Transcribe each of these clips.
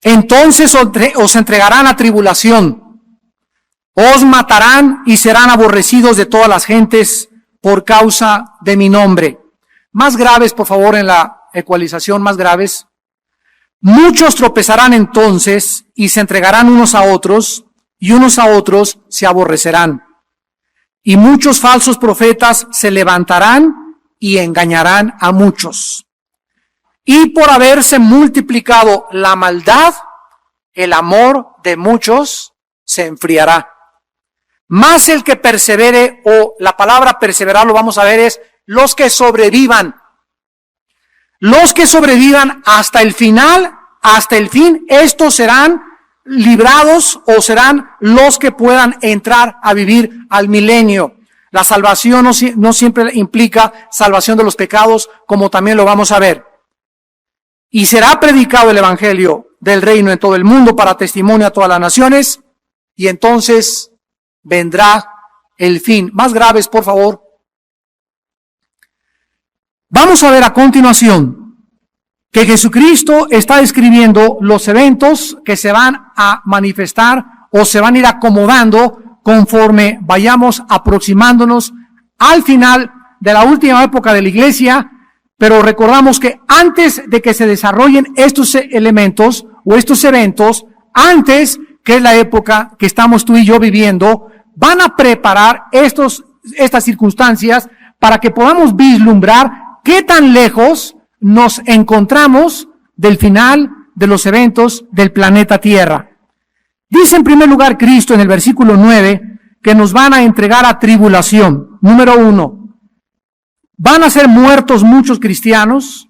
Entonces os entregarán a tribulación, os matarán y serán aborrecidos de todas las gentes por causa de mi nombre. Más graves, por favor, en la ecualización, más graves. Muchos tropezarán entonces y se entregarán unos a otros, y unos a otros se aborrecerán. Y muchos falsos profetas se levantarán y engañarán a muchos. Y por haberse multiplicado la maldad, el amor de muchos se enfriará. Mas el que persevere, o la palabra perseverar lo vamos a ver es los que sobrevivan. Los que sobrevivan hasta el final, hasta el fin, estos serán librados o serán los que puedan entrar a vivir al milenio. La salvación no siempre implica salvación de los pecados, como también lo vamos a ver. Y será predicado el evangelio del reino en todo el mundo para testimonio a todas las naciones, y entonces vendrá el fin. Más graves, por favor. Vamos a ver a continuación que Jesucristo está describiendo los eventos que se van a manifestar o se van a ir acomodando conforme vayamos aproximándonos al final de la última época de la iglesia. Pero recordamos que antes de que se desarrollen estos elementos o estos eventos, antes, que es la época que estamos tú y yo viviendo, van a preparar estas circunstancias para que podamos vislumbrar qué tan lejos nos encontramos del final de los eventos del planeta Tierra. Dice en primer lugar Cristo en el versículo 9 que nos van a entregar a tribulación. Número 1. Van a ser muertos muchos cristianos.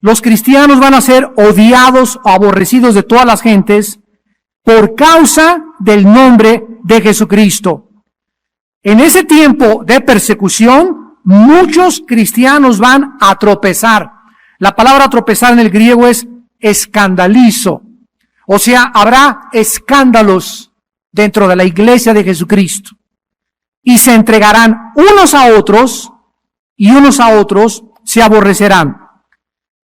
Los cristianos van a ser odiados o aborrecidos de todas las gentes por causa del nombre de Jesucristo. En ese tiempo de persecución, muchos cristianos van a tropezar. La palabra tropezar en el griego es escandalizo. O sea, habrá escándalos dentro de la iglesia de Jesucristo. Y se entregarán unos a otros, y unos a otros se aborrecerán.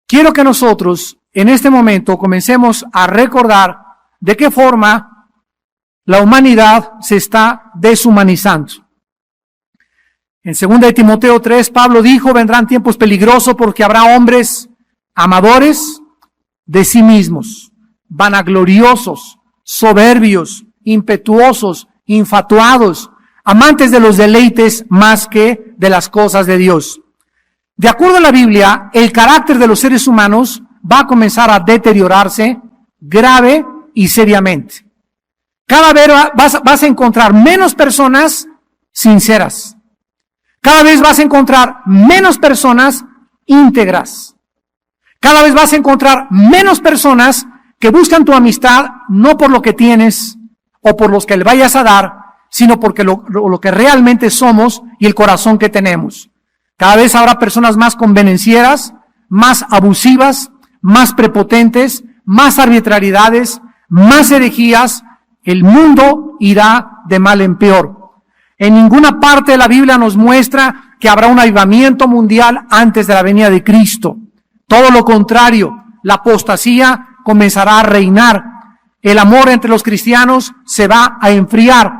Quiero que nosotros en este momento comencemos a recordar de qué forma la humanidad se está deshumanizando. En 2 Timoteo 3, Pablo dijo, vendrán tiempos peligrosos porque habrá hombres amadores de sí mismos, vanagloriosos, soberbios, impetuosos, infatuados, amantes de los deleites más que de las cosas de Dios. De acuerdo a la Biblia, el carácter de los seres humanos va a comenzar a deteriorarse grave y seriamente. Cada vez vas a encontrar menos personas sinceras. Cada vez vas a encontrar menos personas íntegras. Cada vez vas a encontrar menos personas que buscan tu amistad no por lo que tienes o por los que le vayas a dar, sino porque lo que realmente somos y el corazón que tenemos. Cada vez habrá personas más convenencieras, más abusivas, más prepotentes, más arbitrariedades, más herejías. El mundo irá de mal en peor. En ninguna parte de la Biblia nos muestra que habrá un avivamiento mundial antes de la venida de Cristo. Todo lo contrario, la apostasía comenzará a reinar. El amor entre los cristianos se va a enfriar.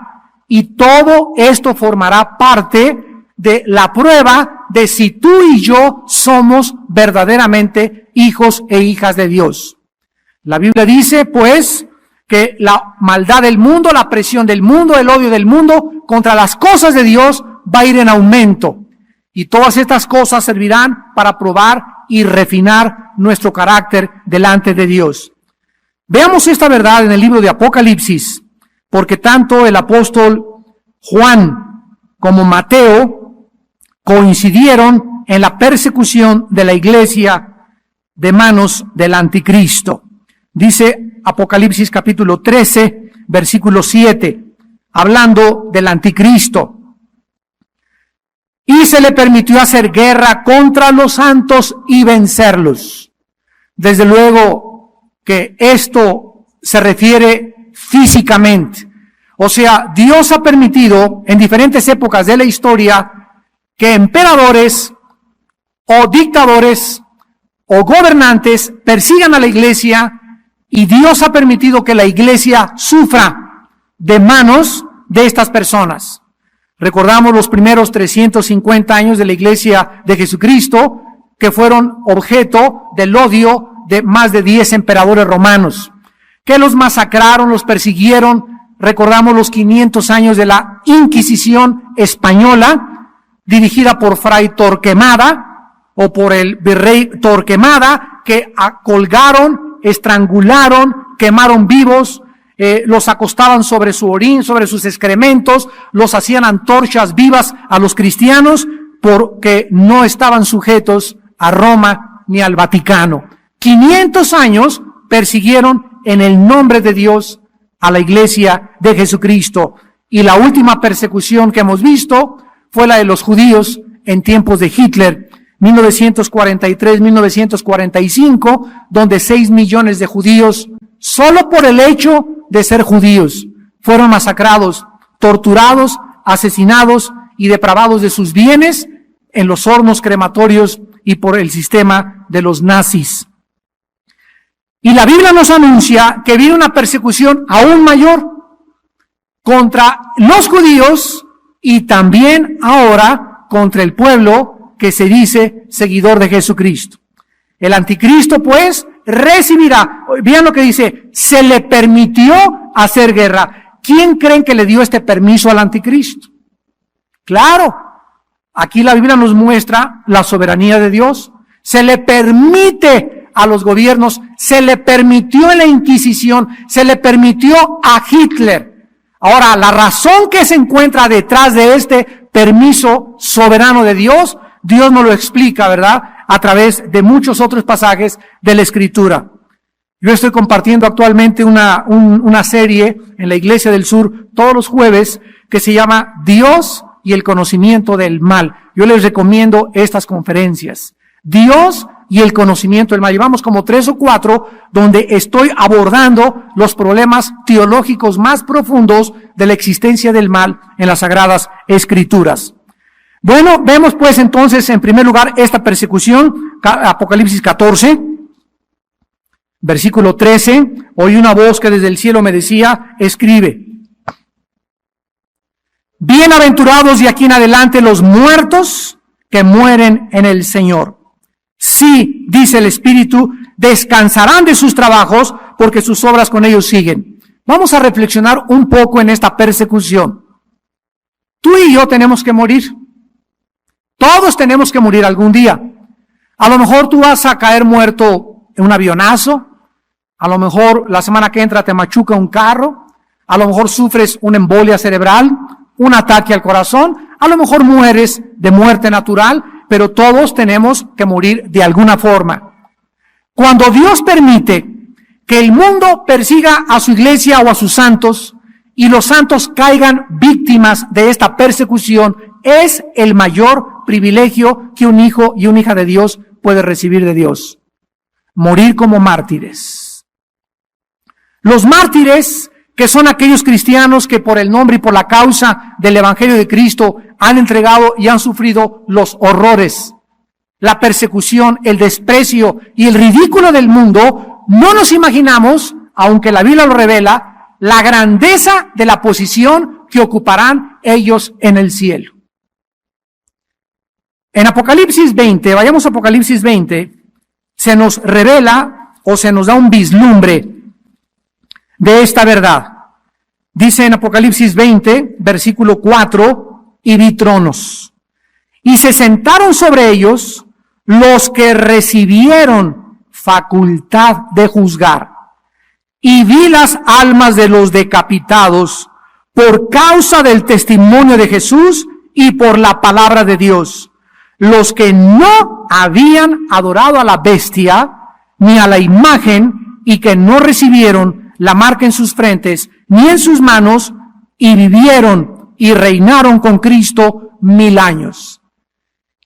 Y todo esto formará parte de la prueba de si tú y yo somos verdaderamente hijos e hijas de Dios. La Biblia dice, pues, que la maldad del mundo, la presión del mundo, el odio del mundo contra las cosas de Dios va a ir en aumento. Y todas estas cosas servirán para probar y refinar nuestro carácter delante de Dios. Veamos esta verdad en el libro de Apocalipsis, porque tanto el apóstol Juan como Mateo coincidieron en la persecución de la iglesia de manos del anticristo. Dice Apocalipsis capítulo 13, versículo 7, hablando del anticristo. Y se le permitió hacer guerra contra los santos y vencerlos. Desde luego que esto se refiere físicamente. O sea, Dios ha permitido en diferentes épocas de la historia que emperadores o dictadores o gobernantes persigan a la iglesia Y Dios ha permitido que la iglesia sufra de manos de estas personas. Recordamos los primeros 350 años de la iglesia de Jesucristo, que fueron objeto del odio de más de 10 emperadores romanos, que los masacraron, los persiguieron. Recordamos los 500 años de la Inquisición española, dirigida por Fray Torquemada, o por el virrey Torquemada, que colgaron, estrangularon, quemaron vivos, los acostaban sobre su orín, sobre sus excrementos, los hacían antorchas vivas a los cristianos, porque no estaban sujetos a Roma ni al Vaticano. 500 años persiguieron en el nombre de Dios a la iglesia de Jesucristo. Y la última persecución que hemos visto fue la de los judíos en tiempos de Hitler, 1943-1945, donde 6 millones de judíos, solo por el hecho de ser judíos, fueron masacrados, torturados, asesinados y depravados de sus bienes en los hornos crematorios y por el sistema de los nazis. Y la Biblia nos anuncia que viene una persecución aún mayor contra los judíos y también ahora contra el pueblo que se dice seguidor de Jesucristo. El anticristo, pues, recibirá, vean lo que dice, se le permitió hacer guerra. ¿Quién creen que le dio este permiso al anticristo? Claro, aquí la Biblia nos muestra la soberanía de Dios. Se le permite a los gobiernos, se le permitió en la Inquisición, se le permitió a Hitler. Ahora, la razón que se encuentra detrás de este permiso soberano de Dios, Dios nos lo explica, ¿verdad?, a través de muchos otros pasajes de la Escritura. Yo estoy compartiendo actualmente una serie en la Iglesia del Sur todos los jueves que se llama Dios y el conocimiento del mal. Yo les recomiendo estas conferencias. Dios y el conocimiento del mal. Llevamos como 3 o 4 donde estoy abordando los problemas teológicos más profundos de la existencia del mal en las Sagradas Escrituras. Bueno, vemos pues entonces en primer lugar esta persecución, Apocalipsis 14, versículo 13, oí una voz que desde el cielo me decía, escribe, bienaventurados de aquí en adelante los muertos que mueren en el Señor. Sí, dice el Espíritu, descansarán de sus trabajos porque sus obras con ellos siguen. Vamos a reflexionar un poco en esta persecución. Tú y yo tenemos que morir. Todos tenemos que morir algún día. A lo mejor tú vas a caer muerto en un avionazo. A lo mejor la semana que entra te machuca un carro. A lo mejor sufres una embolia cerebral, un ataque al corazón. A lo mejor mueres de muerte natural, pero todos tenemos que morir de alguna forma. Cuando Dios permite que el mundo persiga a su iglesia o a sus santos, y los santos caigan víctimas de esta persecución, es el mayor privilegio que un hijo y una hija de Dios puede recibir de Dios. Morir como mártires. Los mártires, que son aquellos cristianos que por el nombre y por la causa del Evangelio de Cristo han entregado y han sufrido los horrores, la persecución, el desprecio y el ridículo del mundo, no nos imaginamos, aunque la Biblia lo revela, la grandeza de la posición que ocuparán ellos en el cielo. En Apocalipsis 20, vayamos a Apocalipsis 20, se nos revela o se nos da un vislumbre de esta verdad. Dice en Apocalipsis 20, versículo 4, y vi tronos, y se sentaron sobre ellos los que recibieron facultad de juzgar. Y vi las almas de los decapitados por causa del testimonio de Jesús y por la palabra de Dios, los que no habían adorado a la bestia ni a la imagen y que no recibieron la marca en sus frentes ni en sus manos, y vivieron y reinaron con Cristo 1000 años.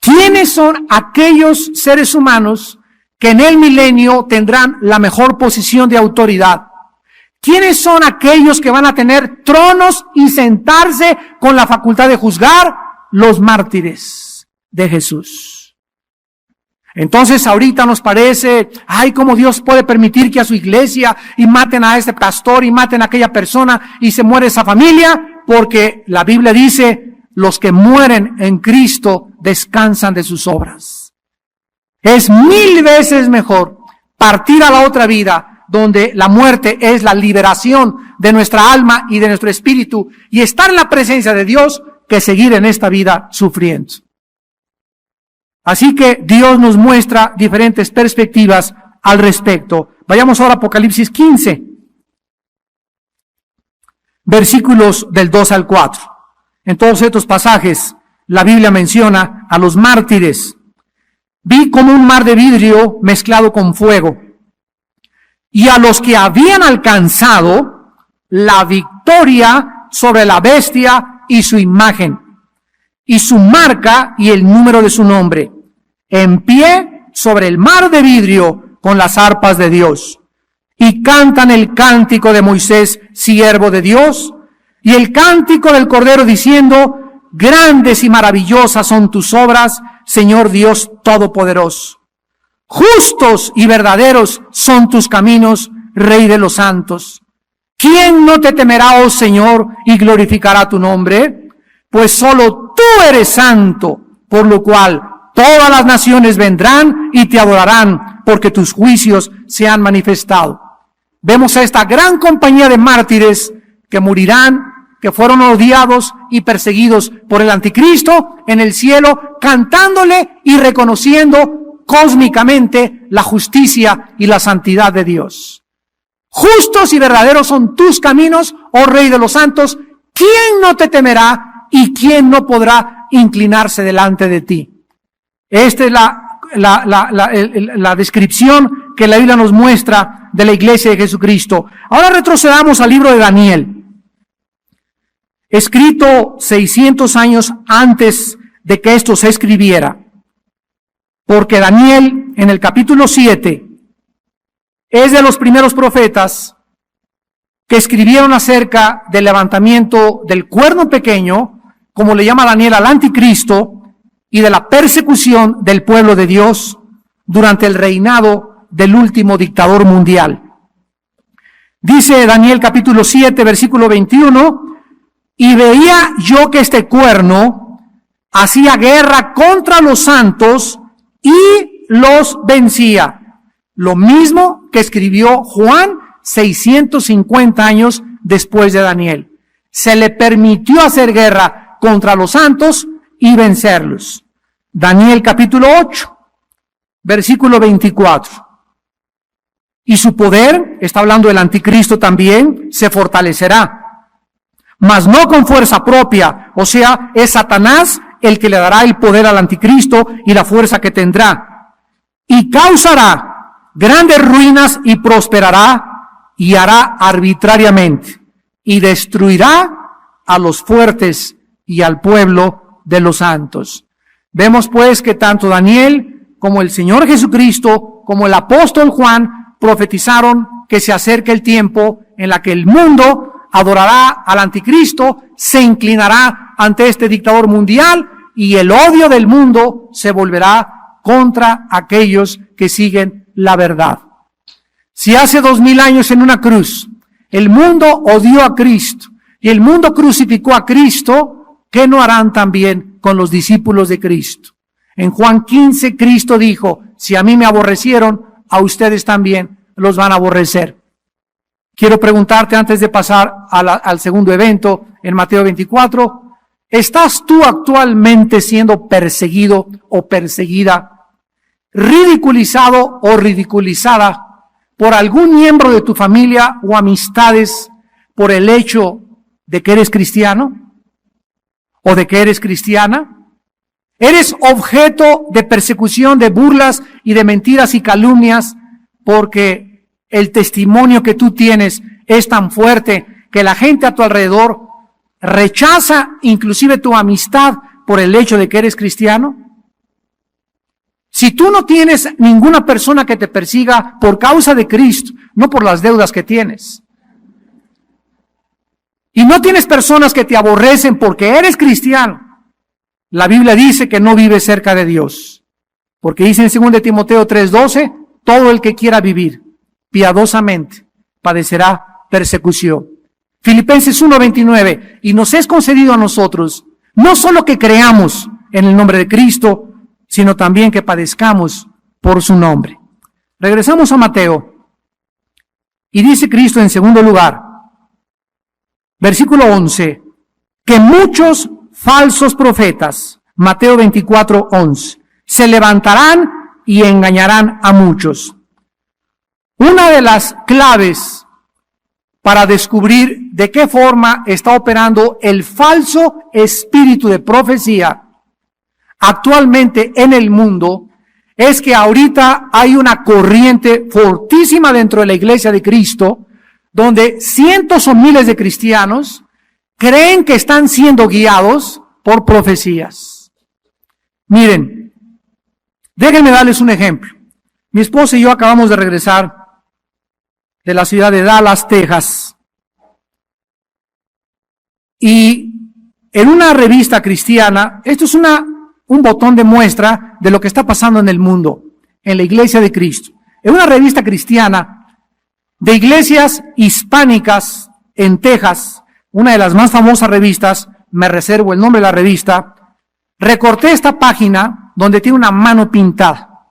¿Quiénes son aquellos seres humanos que en el milenio tendrán la mejor posición de autoridad? ¿Quiénes son aquellos que van a tener tronos y sentarse con la facultad de juzgar? Los mártires de Jesús. Entonces ahorita nos parece, ay, cómo Dios puede permitir que a su iglesia y maten a ese pastor y maten a aquella persona y se muere esa familia, porque la Biblia dice, los que mueren en Cristo descansan de sus obras. Es 1000 veces mejor partir a la otra vida, donde la muerte es la liberación de nuestra alma y de nuestro espíritu, y estar en la presencia de Dios, que seguir en esta vida sufriendo. Así que Dios nos muestra diferentes perspectivas al respecto. Vayamos ahora a Apocalipsis 15, versículos del 2 al 4. En todos estos pasajes, la Biblia menciona a los mártires. Vi como un mar de vidrio mezclado con fuego, y a los que habían alcanzado la victoria sobre la bestia y su imagen, y su marca y el número de su nombre, en pie sobre el mar de vidrio con las arpas de Dios, y cantan el cántico de Moisés, siervo de Dios, y el cántico del Cordero, diciendo, grandes y maravillosas son tus obras, Señor Dios Todopoderoso. Justos y verdaderos son tus caminos, Rey de los santos. ¿Quién no te temerá, oh Señor, y glorificará tu nombre? Pues solo tú eres santo, por lo cual todas las naciones vendrán y te adorarán, porque tus juicios se han manifestado. Vemos a esta gran compañía de mártires que morirán, que fueron odiados y perseguidos por el anticristo en el cielo, cantándole y reconociendo cósmicamente la justicia y la santidad de Dios. Justos y verdaderos son tus caminos, oh Rey de los santos. ¿Quién no te temerá y quién no podrá inclinarse delante de ti? Esta es la descripción que la Biblia nos muestra de la iglesia de Jesucristo. Ahora retrocedamos al libro de Daniel, escrito 600 años antes de que esto se escribiera. Porque Daniel, en el capítulo 7, es de los primeros profetas que escribieron acerca del levantamiento del cuerno pequeño, como le llama Daniel al anticristo, y de la persecución del pueblo de Dios durante el reinado del último dictador mundial. Dice Daniel capítulo 7, versículo 21, y veía yo que este cuerno hacía guerra contra los santos y los vencía. Lo mismo que escribió Juan 650 años después de Daniel. Se le permitió hacer guerra contra los santos y vencerlos. Daniel capítulo 8, versículo 24. Y su poder, está hablando del anticristo también, se fortalecerá, mas no con fuerza propia, o sea, es Satanás el que le dará el poder al anticristo y la fuerza que tendrá, y causará grandes ruinas y prosperará y hará arbitrariamente y destruirá a los fuertes y al pueblo de los santos. Vemos pues que tanto Daniel como el Señor Jesucristo como el apóstol Juan profetizaron que se acerca el tiempo en la que el mundo adorará al anticristo, se inclinará ante este dictador mundial y el odio del mundo se volverá contra aquellos que siguen la verdad. Si hace 2000 años en una cruz el mundo odió a Cristo y el mundo crucificó a Cristo, ¿qué no harán también con los discípulos de Cristo? En Juan 15 Cristo dijo, si a mí me aborrecieron, a ustedes también los van a aborrecer. Quiero preguntarte antes de pasar al segundo evento, en Mateo 24, ¿estás tú actualmente siendo perseguido o perseguida, ridiculizado o ridiculizada por algún miembro de tu familia o amistades por el hecho de que eres cristiano o de que eres cristiana? ¿Eres objeto de persecución, de burlas y de mentiras y calumnias porque el testimonio que tú tienes es tan fuerte que la gente a tu alrededor rechaza inclusive tu amistad por el hecho de que eres cristiano? Si tú no tienes ninguna persona que te persiga por causa de Cristo, no por las deudas que tienes, y no tienes personas que te aborrecen porque eres cristiano, la Biblia dice que no vives cerca de Dios. Porque dice en 2 Timoteo 3:12, todo el que quiera vivir piadosamente padecerá persecución. Filipenses 1:29, y nos es concedido a nosotros, no solo que creamos en el nombre de Cristo, sino también que padezcamos por su nombre. Regresamos a Mateo, y dice Cristo en segundo lugar, versículo 11, que muchos falsos profetas, Mateo 24:11, se levantarán y engañarán a muchos. Una de las claves para descubrir de qué forma está operando el falso espíritu de profecía actualmente en el mundo es que ahorita hay una corriente fortísima dentro de la iglesia de Cristo, donde cientos o miles de cristianos creen que están siendo guiados por profecías. Miren, déjenme darles un ejemplo. Mi esposa y yo acabamos de regresar de la ciudad de Dallas, Texas. Y en una revista cristiana, esto es un botón de muestra de lo que está pasando en el mundo, en la iglesia de Cristo. En una revista cristiana de iglesias hispánicas en Texas, una de las más famosas revistas, me reservo el nombre de la revista, recorté esta página donde tiene una mano pintada.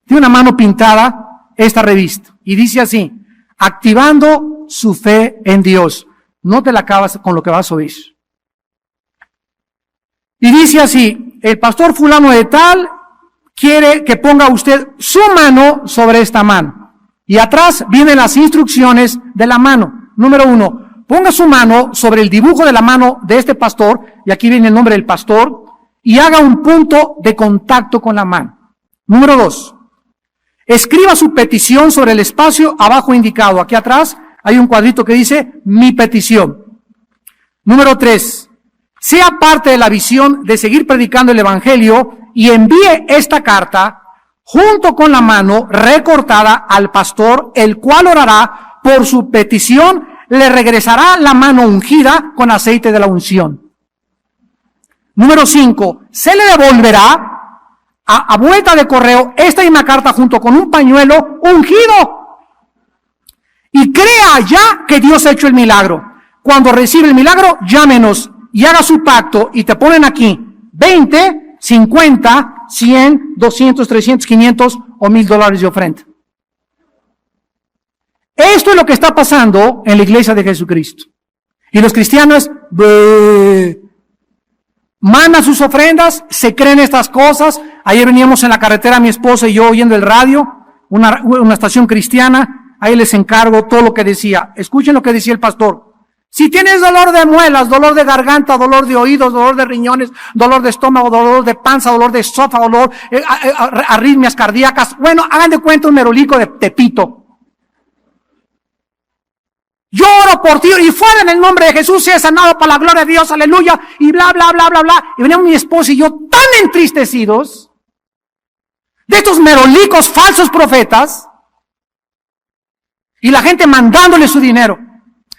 Tiene una mano pintada esta revista y dice así, activando su fe en Dios. No te la acabas con lo que vas a oír. Y dice así, el pastor fulano de tal quiere que ponga usted su mano sobre esta mano. Y atrás vienen las instrucciones de la mano. Número 1, ponga su mano sobre el dibujo de la mano de este pastor, y aquí viene el nombre del pastor, y haga un punto de contacto con la mano. Número 2, escriba su petición sobre el espacio abajo indicado. Aquí atrás hay un cuadrito que dice, mi petición. Número 3, sea parte de la visión de seguir predicando el evangelio y envíe esta carta junto con la mano recortada al pastor, el cual orará por su petición, le regresará la mano ungida con aceite de la unción. Número 5, se le devolverá a vuelta de correo esta misma carta junto con un pañuelo ungido. Y crea ya que Dios ha hecho el milagro. Cuando recibe el milagro, llámenos y haga su pacto, y te ponen aquí 20, 50, 100, 200, 300, 500 o $1,000 de ofrenda. Esto es lo que está pasando en la iglesia de Jesucristo. Y los cristianos mandan sus ofrendas, se creen estas cosas. Ayer veníamos en la carretera, mi esposa y yo, oyendo el radio, una estación cristiana. Ahí les encargo todo lo que decía. Escuchen lo que decía el pastor. Si tienes dolor de muelas, dolor de garganta, dolor de oídos, dolor de riñones, dolor de estómago, dolor de panza, dolor de esófago, dolor, arritmias cardíacas, bueno, hagan de cuenta un merolico de tepito. Yo oro por ti y fuera en el nombre de Jesús sea sanado para la gloria de Dios, aleluya, y bla, bla, bla, bla, bla. Y veníamos mi esposa y yo tan entristecidos de estos merolicos falsos profetas y la gente mandándole su dinero.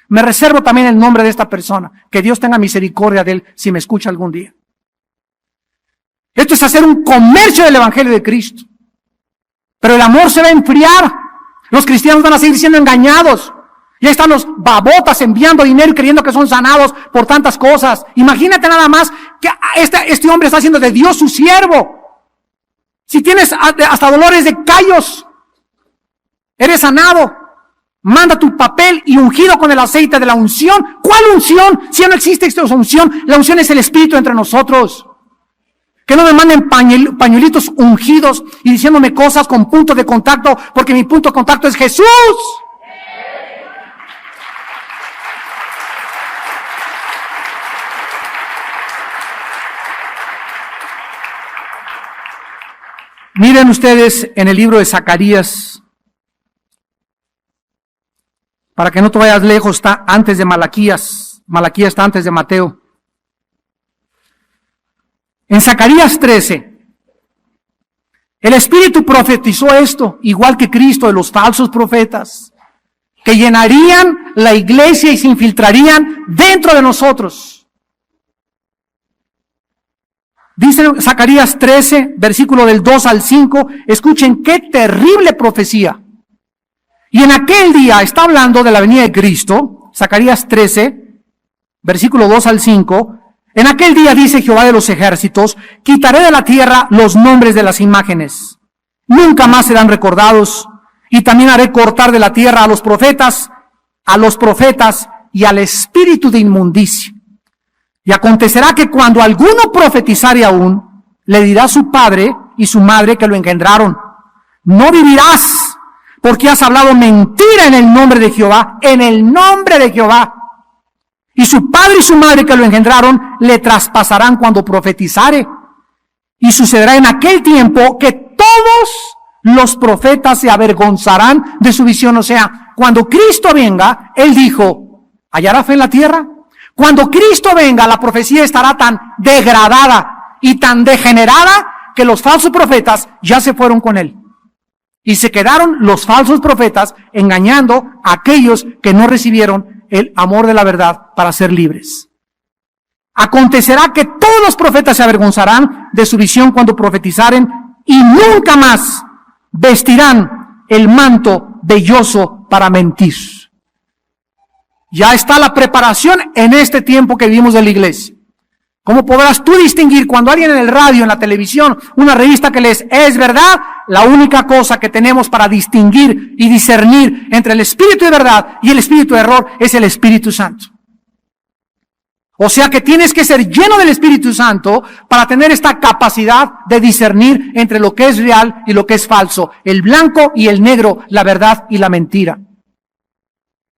Me reservo también el nombre de esta persona. Que Dios tenga misericordia de él si me escucha algún día. Esto es hacer un comercio del evangelio de Cristo. Pero el amor se va a enfriar. Los cristianos van a seguir siendo engañados. Ya están los babotas enviando dinero y creyendo que son sanados por tantas cosas. Imagínate nada más que este hombre está haciendo de Dios su siervo. Si tienes hasta dolores de callos, eres sanado. Manda tu papel y ungido con el aceite de la unción. ¿Cuál unción? Si ya no existe esta unción, la unción es el Espíritu entre nosotros. Que no me manden pañuelitos ungidos y diciéndome cosas con punto de contacto, porque mi punto de contacto es Jesús. Miren ustedes en el libro de Zacarías, para que no te vayas lejos, está antes de Malaquías. Malaquías está antes de Mateo. En Zacarías 13, el Espíritu profetizó esto, igual que Cristo, de los falsos profetas, que llenarían la iglesia y se infiltrarían dentro de nosotros. Dice Zacarías 13, versículo del 2 al 5, escuchen qué terrible profecía. Y en aquel día, está hablando de la venida de Cristo, Zacarías 13, versículo 2 al 5, en aquel día dice Jehová de los ejércitos, quitaré de la tierra los nombres de las imágenes, nunca más serán recordados, y también haré cortar de la tierra a los profetas y al espíritu de inmundicia. Y acontecerá que cuando alguno profetizare aún, le dirá su padre y su madre que lo engendraron, no vivirás, porque has hablado mentira en el nombre de Jehová, en el nombre de Jehová. Y su padre y su madre que lo engendraron, le traspasarán cuando profetizare. Y sucederá en aquel tiempo que todos los profetas se avergonzarán de su visión. O sea, cuando Cristo venga, Él dijo, ¿hallará fe en la tierra? Cuando Cristo venga, la profecía estará tan degradada y tan degenerada que los falsos profetas ya se fueron con Él. Y se quedaron los falsos profetas engañando a aquellos que no recibieron el amor de la verdad para ser libres. Acontecerá que todos los profetas se avergonzarán de su visión cuando profetizaren y nunca más vestirán el manto velloso para mentir. Ya está la preparación en este tiempo que vivimos de la iglesia. ¿Cómo podrás tú distinguir cuando alguien en el radio, en la televisión, una revista que lees, es verdad? La única cosa que tenemos para distinguir y discernir entre el espíritu de verdad y el espíritu de error es el Espíritu Santo. O sea que tienes que ser lleno del Espíritu Santo para tener esta capacidad de discernir entre lo que es real y lo que es falso, el blanco y el negro, la verdad y la mentira.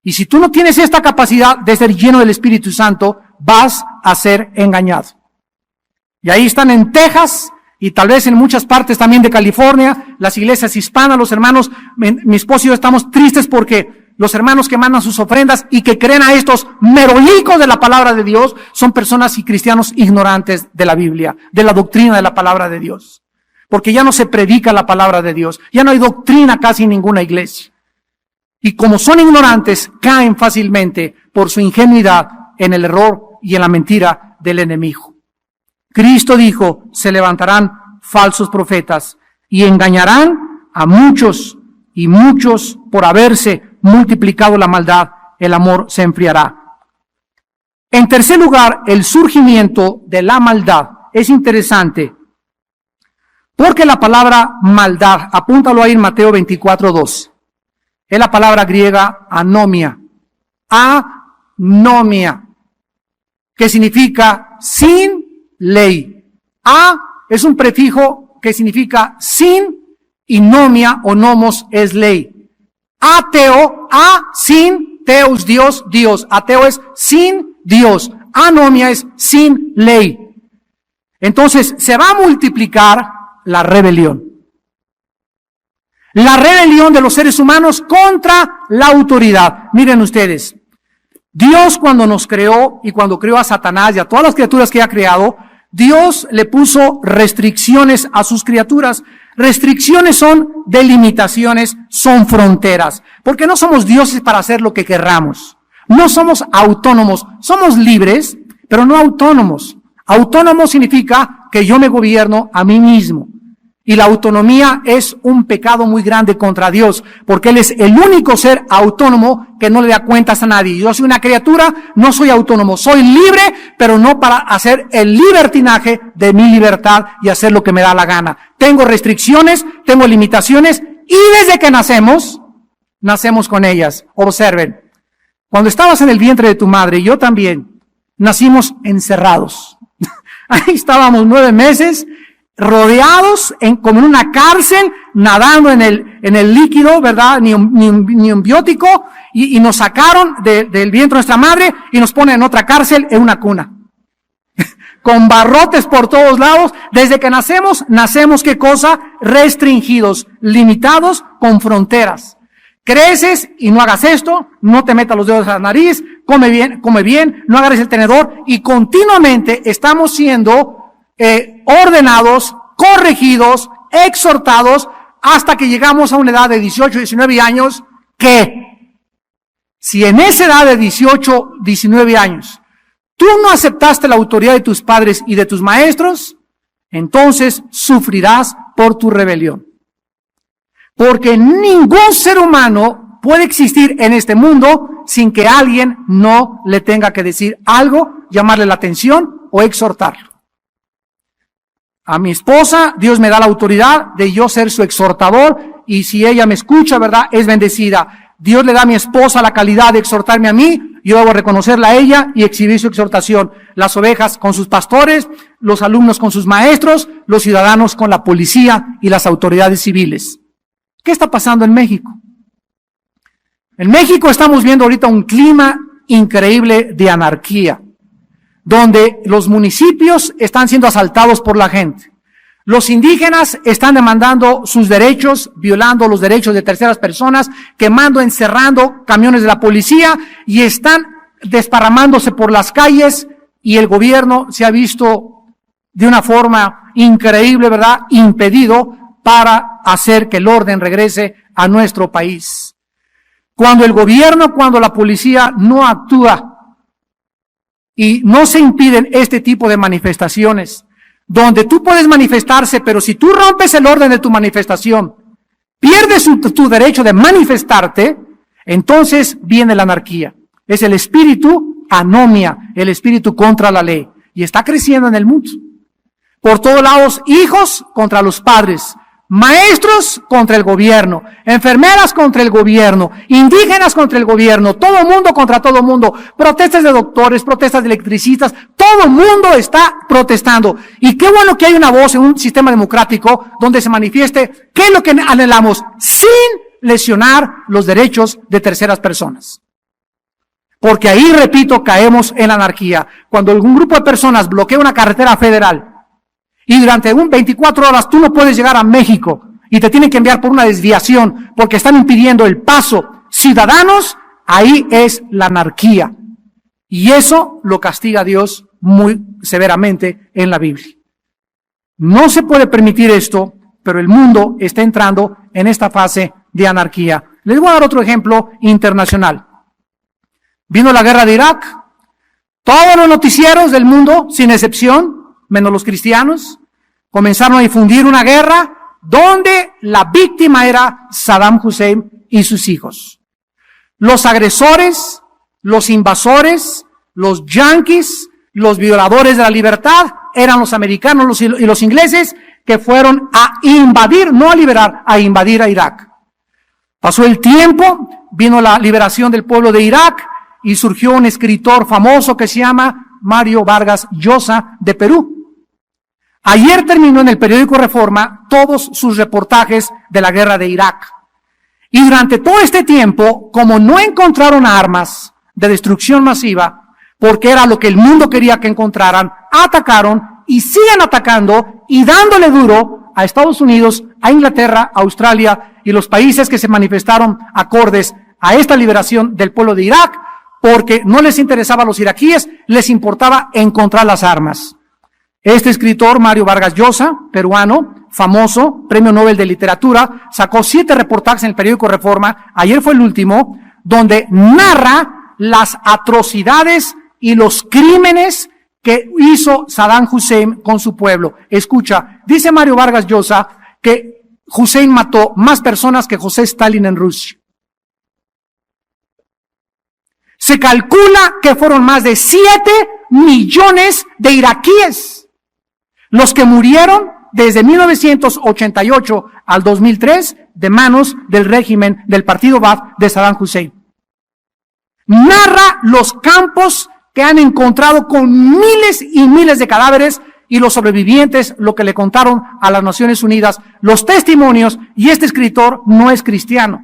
Y si tú no tienes esta capacidad de ser lleno del Espíritu Santo, vas a ser engañado. Y ahí están en Texas y tal vez en muchas partes también de California, las iglesias hispanas, los hermanos, mi esposo y yo estamos tristes porque los hermanos que mandan sus ofrendas y que creen a estos merolicos de la palabra de Dios son personas y cristianos ignorantes de la Biblia, de la doctrina de la palabra de Dios. Porque ya no se predica la palabra de Dios, ya no hay doctrina casi en ninguna iglesia. Y como son ignorantes, caen fácilmente por su ingenuidad en el error y en la mentira del enemigo. Cristo dijo, se levantarán falsos profetas y engañarán a muchos, y muchos por haberse multiplicado la maldad, el amor se enfriará. En tercer lugar, el surgimiento de la maldad es interesante, porque la palabra maldad, apúntalo ahí en Mateo 24:2. Es la palabra griega anomia. Anomia, que significa sin ley. Es un prefijo que significa sin, y nomia o nomos es ley. Ateo, sin, teos, Dios, Dios. Ateo es sin Dios. Anomia es sin ley. Entonces se va a multiplicar la rebelión. La rebelión de los seres humanos contra la autoridad. Miren ustedes, Dios cuando nos creó y cuando creó a Satanás y a todas las criaturas que ha creado, Dios le puso restricciones a sus criaturas. Restricciones son delimitaciones, son fronteras. Porque no somos dioses para hacer lo que querramos. No somos autónomos, somos libres, pero no autónomos. Autónomo significa que yo me gobierno a mí mismo. Y la autonomía es un pecado muy grande contra Dios, porque Él es el único ser autónomo que no le da cuentas a nadie. Yo soy una criatura, no soy autónomo, soy libre, pero no para hacer el libertinaje de mi libertad y hacer lo que me da la gana. Tengo restricciones, tengo limitaciones, y desde que nacemos con ellas. Observen, cuando estabas en el vientre de tu madre, y yo también, nacimos encerrados. Ahí estábamos 9 meses, rodeados como en una cárcel, nadando en el líquido, ¿verdad? Ni un biótico, y nos sacaron del vientre de nuestra madre y nos ponen en otra cárcel, en una cuna. Con barrotes por todos lados. Desde que nacemos, ¿qué cosa? Restringidos, limitados, con fronteras. Creces y no hagas esto, no te metas los dedos a la nariz, come bien, no agarres el tenedor, y continuamente estamos siendo ordenados, corregidos, exhortados, hasta que llegamos a una edad de 18, 19 años, que si en esa edad de 18, 19 años, tú no aceptaste la autoridad de tus padres y de tus maestros, entonces sufrirás por tu rebelión. Porque ningún ser humano puede existir en este mundo sin que alguien no le tenga que decir algo, llamarle la atención o exhortarlo. A mi esposa, Dios me da la autoridad de yo ser su exhortador, y si ella me escucha, ¿verdad?, es bendecida. Dios le da a mi esposa la calidad de exhortarme a mí, yo debo reconocerla a ella y exhibir su exhortación. Las ovejas con sus pastores, los alumnos con sus maestros, los ciudadanos con la policía y las autoridades civiles. ¿Qué está pasando en México? En México estamos viendo ahorita un clima increíble de anarquía, donde los municipios están siendo asaltados por la gente. Los indígenas están demandando sus derechos, violando los derechos de terceras personas, quemando, encerrando camiones de la policía y están desparramándose por las calles, y el gobierno se ha visto de una forma increíble, ¿verdad?, impedido para hacer que el orden regrese a nuestro país. Cuando el gobierno, cuando la policía no actúa y no se impiden este tipo de manifestaciones, donde tú puedes manifestarse, pero si tú rompes el orden de tu manifestación, pierdes tu derecho de manifestarte, entonces viene la anarquía. Es el espíritu anomia, el espíritu contra la ley, y está creciendo en el mundo. Por todos lados, hijos contra los padres, maestros contra el gobierno, enfermeras contra el gobierno, indígenas contra el gobierno, todo mundo contra todo mundo, protestas de doctores, protestas de electricistas, todo el mundo está protestando. Y qué bueno que hay una voz en un sistema democrático donde se manifieste qué es lo que anhelamos, sin lesionar los derechos de terceras personas. Porque ahí, repito, caemos en la anarquía. Cuando algún grupo de personas bloquea una carretera federal, y durante 24 horas tú no puedes llegar a México y te tienen que enviar por una desviación porque están impidiendo el paso ciudadanos, ahí es la anarquía. Y eso lo castiga Dios muy severamente en la Biblia. No se puede permitir esto, pero el mundo está entrando en esta fase de anarquía. Les voy a dar otro ejemplo internacional. Vino la guerra de Irak. Todos los noticieros del mundo, sin excepción, menos los cristianos, comenzaron a difundir una guerra donde la víctima era Saddam Hussein y sus hijos. Los agresores, los invasores, los yanquis, los violadores de la libertad eran los americanos y los ingleses, que fueron a invadir, no a liberar, a invadir a Irak. Pasó el tiempo, vino la liberación del pueblo de Irak y surgió un escritor famoso que se llama Mario Vargas Llosa, de Perú. Ayer terminó en el periódico Reforma todos sus reportajes de la guerra de Irak. Y durante todo este tiempo, como no encontraron armas de destrucción masiva, porque era lo que el mundo quería que encontraran, atacaron y siguen atacando y dándole duro a Estados Unidos, a Inglaterra, a Australia y los países que se manifestaron acordes a esta liberación del pueblo de Irak, porque no les interesaba a los iraquíes, les importaba encontrar las armas. Este escritor, Mario Vargas Llosa, peruano, famoso, premio Nobel de Literatura, sacó 7 reportajes en el periódico Reforma, ayer fue el último, donde narra las atrocidades y los crímenes que hizo Saddam Hussein con su pueblo. Escucha, dice Mario Vargas Llosa que Hussein mató más personas que José Stalin en Rusia. Se calcula que fueron más de 7 millones de iraquíes los que murieron desde 1988 al 2003 de manos del régimen del partido Baath de Saddam Hussein. Narra los campos que han encontrado con miles y miles de cadáveres y los sobrevivientes, lo que le contaron a las Naciones Unidas, los testimonios, y este escritor no es cristiano.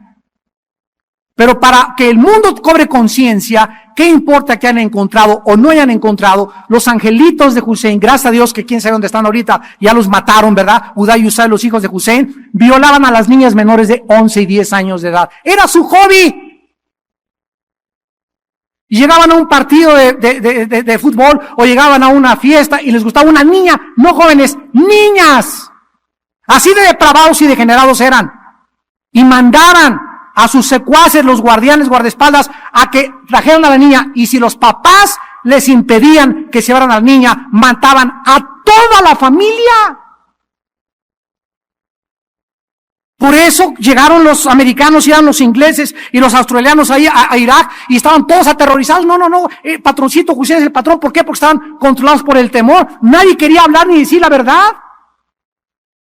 Pero para que el mundo cobre conciencia, ¿qué importa que hayan encontrado o no hayan encontrado? Los angelitos de Hussein, gracias a Dios que quién sabe dónde están ahorita, ya los mataron, ¿verdad? Uday y Usay, los hijos de Hussein, violaban a las niñas menores de 11 y 10 años de edad. Era su hobby. Y llegaban a un partido de fútbol o llegaban a una fiesta y les gustaba una niña, no jóvenes, niñas. Así de depravados y degenerados eran. Y mandaban a sus secuaces, los guardianes, guardaespaldas, a que trajeran a la niña, y si los papás les impedían que se llevaran a la niña, mataban a toda la familia. Por eso llegaron los americanos, llegaron los ingleses y los australianos ahí a Irak y estaban todos aterrorizados. No, patroncito, Hussein es el patrón. ¿Por qué? Porque estaban controlados por el temor. Nadie quería hablar ni decir la verdad.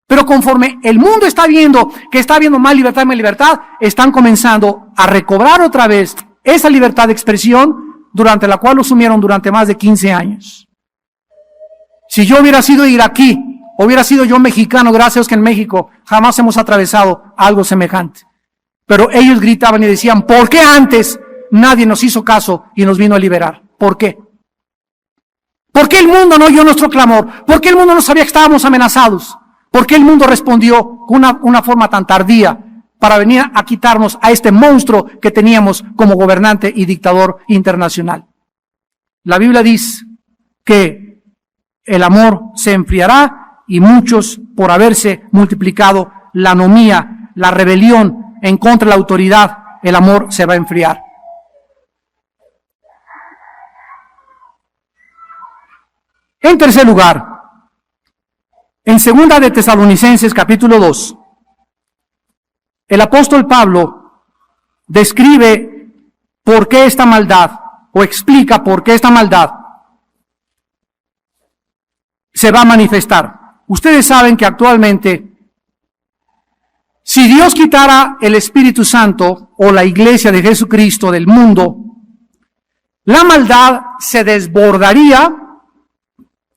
Pero conforme el mundo está viendo que está habiendo más libertad, están comenzando a recobrar otra vez esa libertad de expresión durante la cual lo sumieron durante más de 15 años. Si yo hubiera sido iraquí, hubiera sido yo mexicano, gracias a Dios que en México jamás hemos atravesado algo semejante. Pero ellos gritaban y decían, ¿por qué antes nadie nos hizo caso y nos vino a liberar? ¿Por qué? ¿Por qué el mundo no oyó nuestro clamor? ¿Por qué el mundo no sabía que estábamos amenazados? ¿Por qué el mundo respondió con una forma tan tardía para venir a quitarnos a este monstruo que teníamos como gobernante y dictador internacional? La Biblia dice que el amor se enfriará y muchos, por haberse multiplicado la anomía, la rebelión en contra de la autoridad, el amor se va a enfriar. En tercer lugar, en 2 de Tesalonicenses capítulo 2, el apóstol Pablo describe por qué esta maldad, o explica por qué esta maldad se va a manifestar. Ustedes saben que actualmente, si Dios quitara el Espíritu Santo o la iglesia de Jesucristo del mundo, la maldad se desbordaría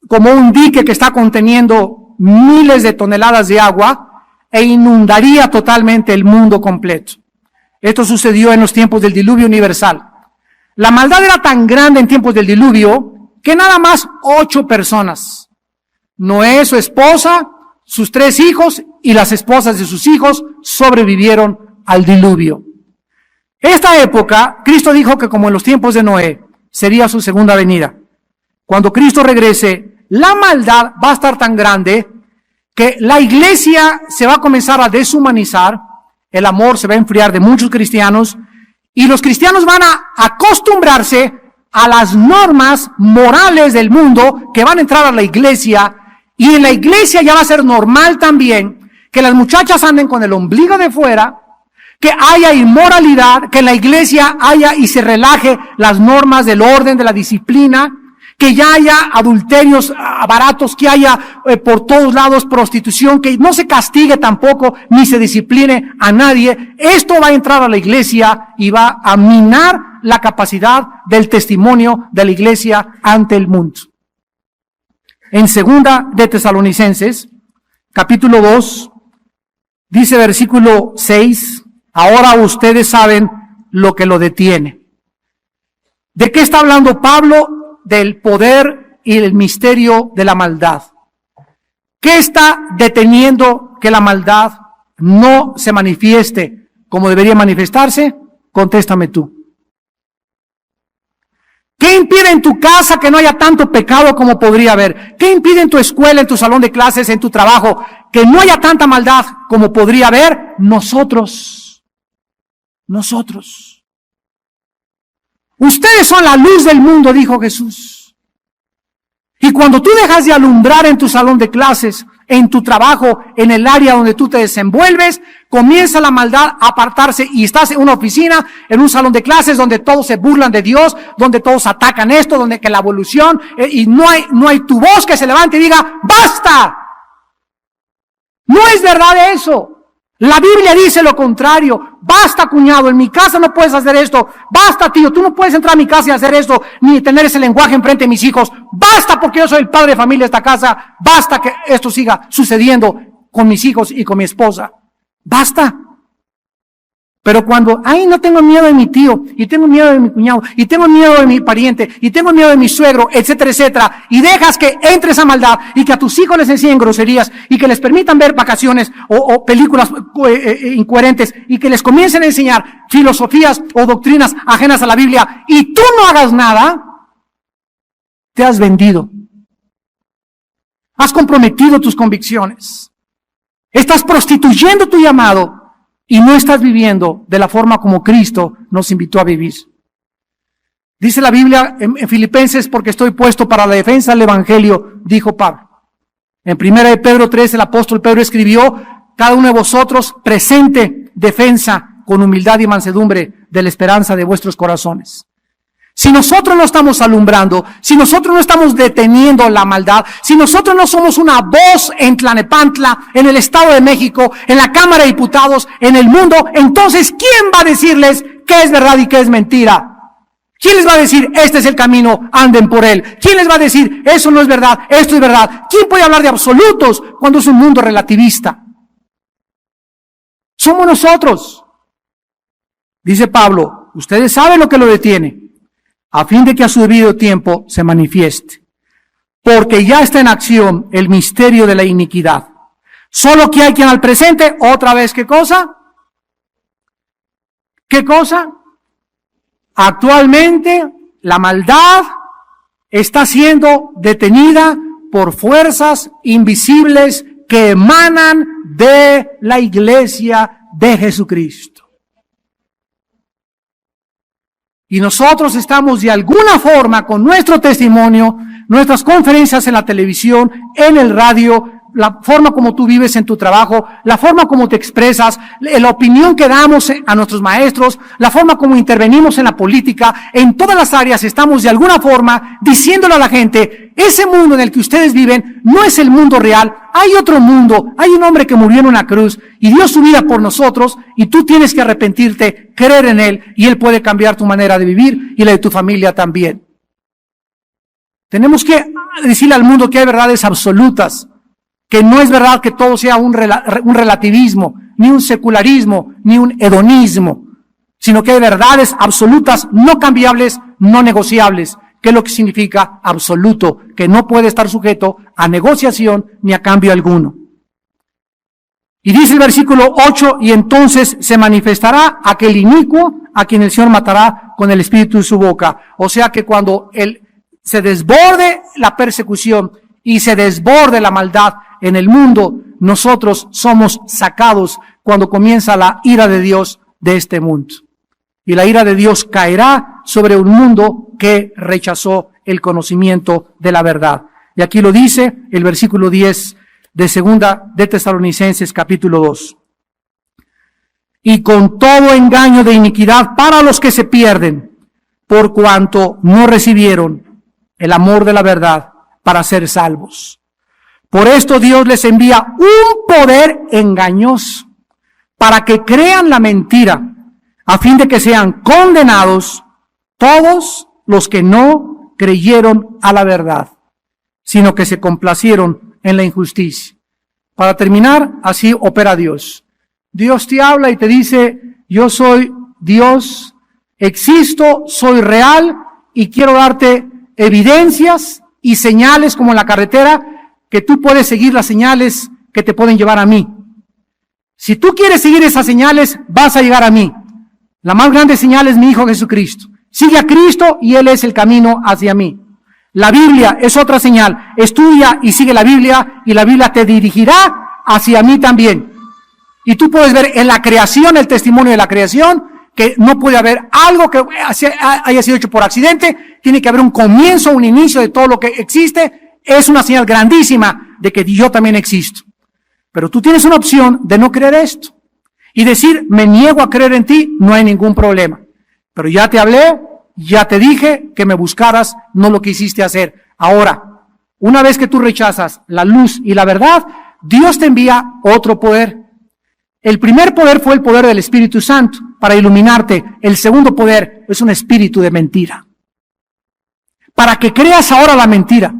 como un dique que está conteniendo miles de toneladas de agua e inundaría totalmente el mundo completo. Esto sucedió en los tiempos del diluvio universal. La maldad era tan grande en tiempos del diluvio que nada más 8 personas, Noé, su esposa, sus 3 hijos y las esposas de sus hijos sobrevivieron al diluvio. Esta época, Cristo dijo que como en los tiempos de Noé, sería su segunda venida. Cuando Cristo regrese, la maldad va a estar tan grande que la iglesia se va a comenzar a deshumanizar, el amor se va a enfriar de muchos cristianos y los cristianos van a acostumbrarse a las normas morales del mundo que van a entrar a la iglesia, y en la iglesia ya va a ser normal también que las muchachas anden con el ombligo de fuera, que haya inmoralidad, que en la iglesia haya y se relaje las normas del orden, de la disciplina, que ya haya adulterios baratos, que haya por todos lados prostitución, que no se castigue tampoco ni se discipline a nadie. Esto va a entrar a la iglesia y va a minar la capacidad del testimonio de la iglesia ante el mundo. En 2 de Tesalonicenses, capítulo 2, dice versículo 6, ahora ustedes saben lo que lo detiene. ¿De qué está hablando Pablo? Del poder y el misterio de la maldad. ¿Qué está deteniendo que la maldad no se manifieste como debería manifestarse? Contéstame tú. ¿Qué impide en tu casa que no haya tanto pecado como podría haber? ¿Qué impide en tu escuela, en tu salón de clases, en tu trabajo, que no haya tanta maldad como podría haber? Nosotros. Ustedes son la luz del mundo, dijo Jesús. Y cuando tú dejas de alumbrar en tu salón de clases, en tu trabajo, en el área donde tú te desenvuelves, comienza la maldad a apartarse y estás en una oficina, en un salón de clases donde todos se burlan de Dios, donde todos atacan esto, donde que la evolución, y no hay tu voz que se levante y diga, ¡basta! No es verdad eso. La Biblia dice lo contrario. Basta, cuñado, en mi casa no puedes hacer esto. Basta, tío, tú no puedes entrar a mi casa y hacer esto, ni tener ese lenguaje enfrente de mis hijos. Basta, porque yo soy el padre de familia de esta casa. Basta que esto siga sucediendo con mis hijos y con mi esposa. Basta. Pero cuando, no tengo miedo de mi tío, y tengo miedo de mi cuñado, y tengo miedo de mi pariente, y tengo miedo de mi suegro, etcétera, etcétera, y dejas que entre esa maldad, y que a tus hijos les enseñen groserías, y que les permitan ver vacaciones o películas incoherentes, y que les comiencen a enseñar filosofías o doctrinas ajenas a la Biblia, y tú no hagas nada, te has vendido. Has comprometido tus convicciones. Estás prostituyendo tu llamado. Y no estás viviendo de la forma como Cristo nos invitó a vivir. Dice la Biblia en Filipenses, porque estoy puesto para la defensa del Evangelio, dijo Pablo. En 1 de Pedro 3, el apóstol Pedro escribió, cada uno de vosotros presente defensa con humildad y mansedumbre de la esperanza de vuestros corazones. Si nosotros no estamos alumbrando, si nosotros no estamos deteniendo la maldad, si nosotros no somos una voz en Tlalnepantla, en el Estado de México, en la Cámara de Diputados, en el mundo, entonces ¿quién va a decirles qué es verdad y qué es mentira? ¿Quién les va a decir, este es el camino, anden por él? ¿Quién les va a decir, eso no es verdad, esto es verdad? ¿Quién puede hablar de absolutos cuando es un mundo relativista? Somos nosotros. Dice Pablo, ustedes saben lo que lo detiene, a fin de que a su debido tiempo se manifieste. Porque ya está en acción el misterio de la iniquidad. Solo que hay quien al presente, otra vez, ¿qué cosa? ¿Qué cosa? Actualmente la maldad está siendo detenida por fuerzas invisibles que emanan de la iglesia de Jesucristo. Y nosotros estamos de alguna forma con nuestro testimonio, nuestras conferencias en la televisión, en el radio, la forma como tú vives en tu trabajo, la forma como te expresas, la opinión que damos a nuestros maestros, la forma como intervenimos en la política, en todas las áreas estamos de alguna forma diciéndole a la gente, ese mundo en el que ustedes viven no es el mundo real, hay otro mundo, hay un hombre que murió en una cruz y dio su vida por nosotros y tú tienes que arrepentirte, creer en él y él puede cambiar tu manera de vivir y la de tu familia también. Tenemos que decirle al mundo que hay verdades absolutas, que no es verdad que todo sea un relativismo, ni un secularismo, ni un hedonismo, sino que hay verdades absolutas, no cambiables, no negociables, que es lo que significa absoluto, que no puede estar sujeto a negociación ni a cambio alguno. Y dice el versículo 8, y entonces se manifestará aquel inicuo a quien el Señor matará con el espíritu de su boca. O sea que cuando se desborde la persecución y se desborde la maldad en el mundo, nosotros somos sacados cuando comienza la ira de Dios de este mundo. Y la ira de Dios caerá sobre un mundo que rechazó el conocimiento de la verdad. Y aquí lo dice el versículo 10 de segunda de Tesalonicenses capítulo 2. Y con todo engaño de iniquidad para los que se pierden, por cuanto no recibieron el amor de la verdad para ser salvos. Por esto Dios les envía un poder engañoso para que crean la mentira, a fin de que sean condenados todos los que no creyeron a la verdad, sino que se complacieron en la injusticia. Para terminar, así opera Dios. Dios te habla y te dice, yo soy Dios, existo, soy real y quiero darte evidencias y señales como en la carretera, que tú puedes seguir las señales que te pueden llevar a mí. Si tú quieres seguir esas señales, vas a llegar a mí. La más grande señal es mi Hijo Jesucristo. Sigue a Cristo y Él es el camino hacia mí. La Biblia es otra señal. Estudia y sigue la Biblia y la Biblia te dirigirá hacia mí también. Y tú puedes ver en la creación, el testimonio de la creación, que no puede haber algo que haya sido hecho por accidente. Tiene que haber un comienzo, un inicio de todo lo que existe. Es una señal grandísima de que yo también existo. Pero tú tienes una opción de no creer esto. Y decir, me niego a creer en ti, no hay ningún problema. Pero ya te hablé, ya te dije que me buscaras, no lo quisiste hacer. Ahora, una vez que tú rechazas la luz y la verdad, Dios te envía otro poder. El primer poder fue el poder del Espíritu Santo para iluminarte. El segundo poder es un espíritu de mentira. Para que creas ahora la mentira.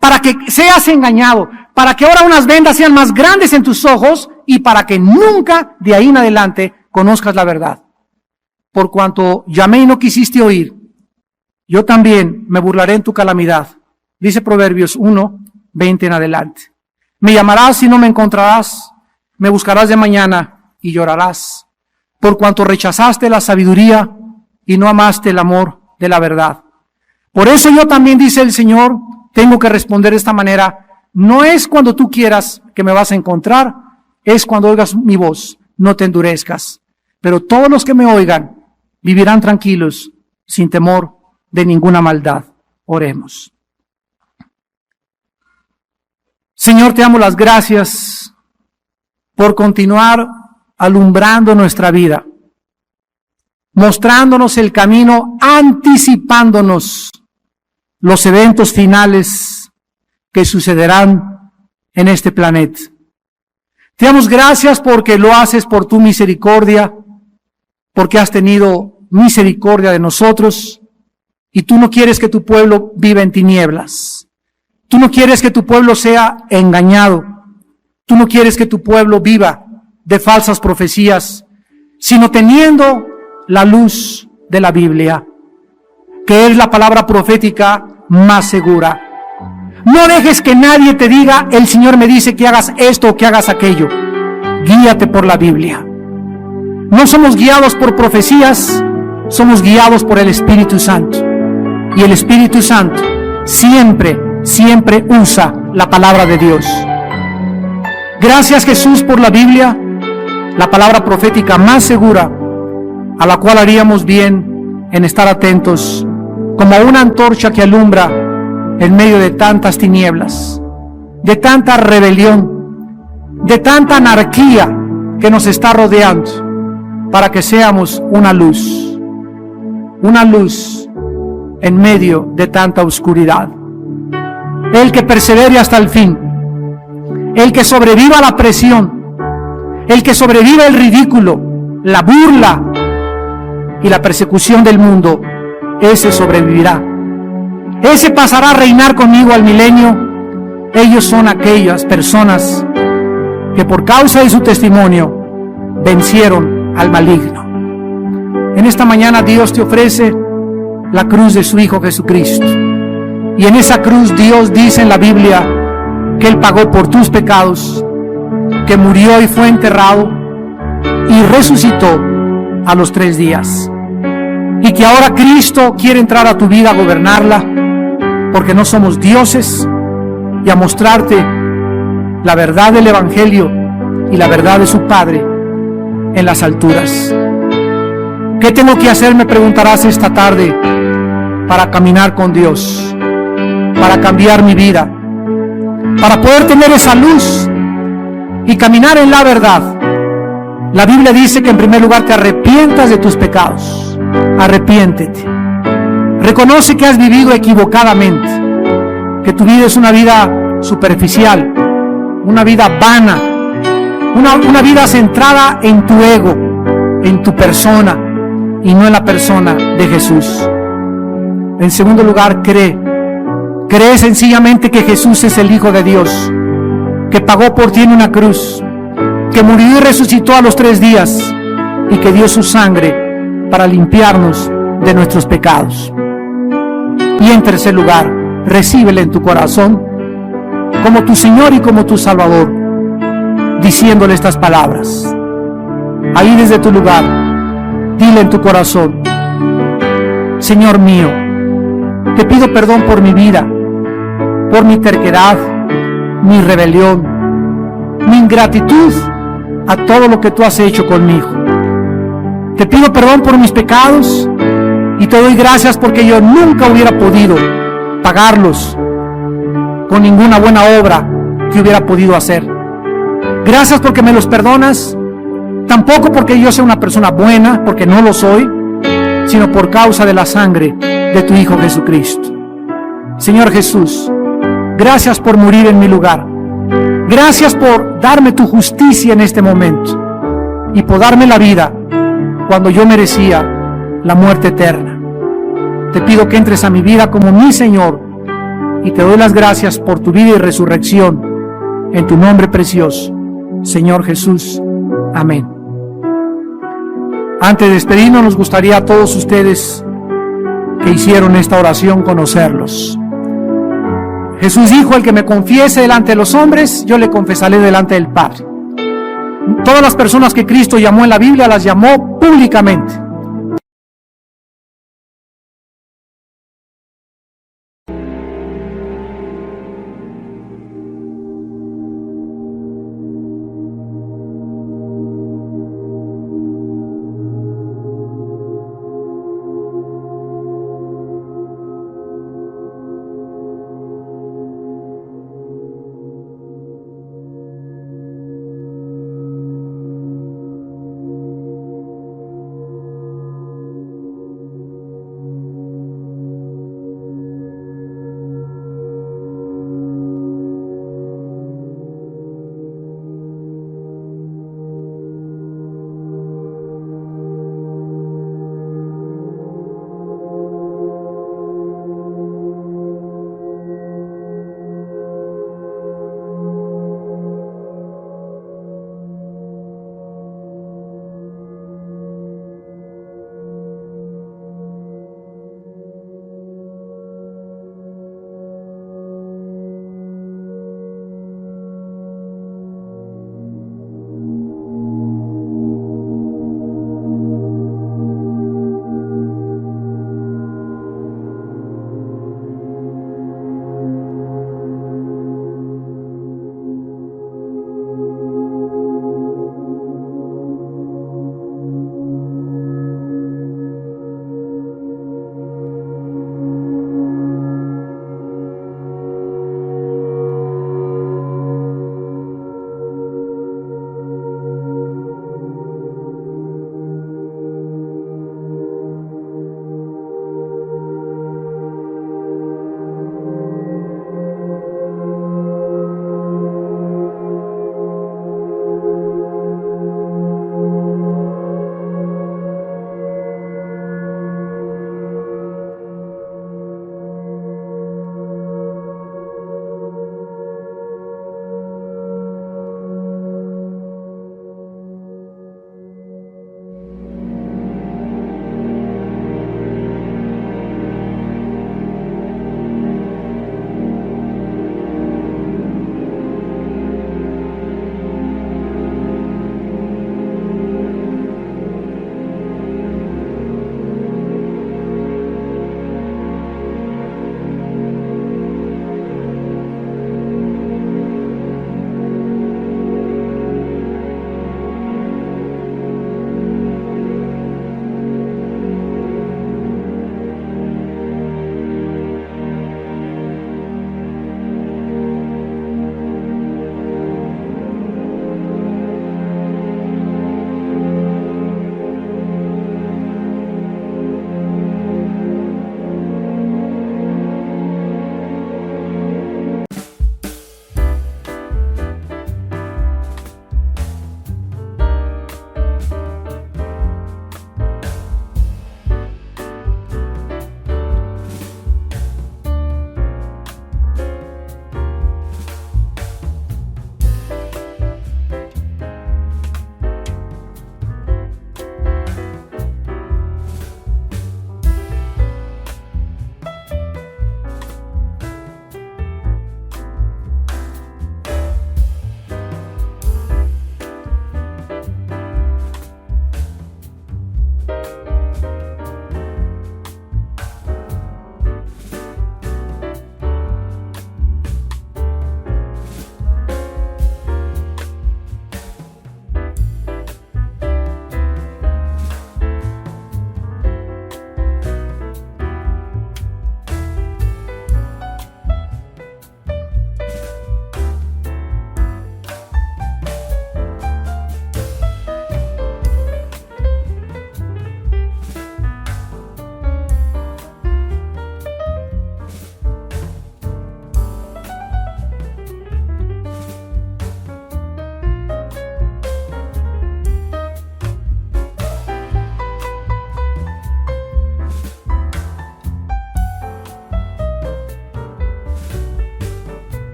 Para que seas engañado, para que ahora unas vendas sean más grandes en tus ojos y para que nunca de ahí en adelante conozcas la verdad. Por cuanto llamé y no quisiste oír, yo también me burlaré en tu calamidad. Dice Proverbios 1, 20 en adelante. Me llamarás y no me encontrarás, me buscarás de mañana y llorarás, por cuanto rechazaste la sabiduría y no amaste el amor de la verdad. Por eso yo también, dice el Señor, tengo que responder de esta manera. No es cuando tú quieras que me vas a encontrar, es cuando oigas mi voz, no te endurezcas. Pero todos los que me oigan vivirán tranquilos, sin temor de ninguna maldad. Oremos. Señor, te damos las gracias por continuar alumbrando nuestra vida, mostrándonos el camino, anticipándonos los eventos finales que sucederán en este planeta. Te damos gracias porque lo haces por tu misericordia, porque has tenido misericordia de nosotros, y tú no quieres que tu pueblo viva en tinieblas. Tú no quieres que tu pueblo sea engañado. Tú no quieres que tu pueblo viva de falsas profecías, sino teniendo la luz de la Biblia, que es la palabra profética más segura. No dejes que nadie te diga, el Señor me dice que hagas esto o que hagas aquello. Guíate por la Biblia. No somos guiados por profecías, somos guiados por el Espíritu Santo. Y el Espíritu Santo siempre usa la palabra de Dios. Gracias, Jesús, por la Biblia, la palabra profética más segura, a la cual haríamos bien en estar atentos, como una antorcha que alumbra en medio de tantas tinieblas, de tanta rebelión, de tanta anarquía que nos está rodeando, para que seamos una luz en medio de tanta oscuridad. El que persevere hasta el fin, el que sobreviva la presión, el que sobreviva el ridículo, la burla y la persecución del mundo, ese sobrevivirá. Ese pasará a reinar conmigo al milenio. Ellos son aquellas personas que por causa de su testimonio vencieron al maligno. En esta mañana Dios te ofrece la cruz de su Hijo Jesucristo. Y en esa cruz Dios dice en la Biblia que Él pagó por tus pecados, que murió y fue enterrado y resucitó a los 3 días. Y que ahora Cristo quiere entrar a tu vida a gobernarla, porque no somos dioses, y a mostrarte la verdad del Evangelio y la verdad de su Padre en las alturas. ¿Qué tengo que hacer? Me preguntarás esta tarde para caminar con Dios, para cambiar mi vida, para poder tener esa luz y caminar en la verdad. La Biblia dice que en primer lugar te arrepientas de tus pecados. Arrepiéntete. Reconoce que has vivido equivocadamente, que tu vida es una vida superficial, una vida vana, una vida centrada en tu ego, en tu persona y no en la persona de Jesús. En segundo lugar, cree sencillamente que Jesús es el Hijo de Dios, que pagó por ti en una cruz, que murió y resucitó a los 3 días y que dio su sangre para limpiarnos de nuestros pecados. Y en tercer lugar, recíbele en tu corazón como tu Señor y como tu Salvador, diciéndole estas palabras. Ahí desde tu lugar, dile en tu corazón: Señor mío, te pido perdón por mi vida, por mi terquedad, mi rebelión, mi ingratitud a todo lo que tú has hecho conmigo. Te pido perdón por mis pecados y te doy gracias porque yo nunca hubiera podido pagarlos con ninguna buena obra que hubiera podido hacer. Gracias porque me los perdonas, tampoco porque yo sea una persona buena, porque no lo soy, sino por causa de la sangre de tu Hijo Jesucristo. Señor Jesús, gracias por morir en mi lugar. Gracias por darme tu justicia en este momento y por darme la vida cuando yo merecía la muerte eterna. Te pido que entres a mi vida como mi Señor y te doy las gracias por tu vida y resurrección en tu nombre precioso, Señor Jesús. Amén. Antes de despedirnos, nos gustaría a todos ustedes que hicieron esta oración conocerlos. Jesús dijo: el que me confiese delante de los hombres, yo le confesaré delante del Padre. Todas las personas que Cristo llamó en la Biblia las llamó públicamente.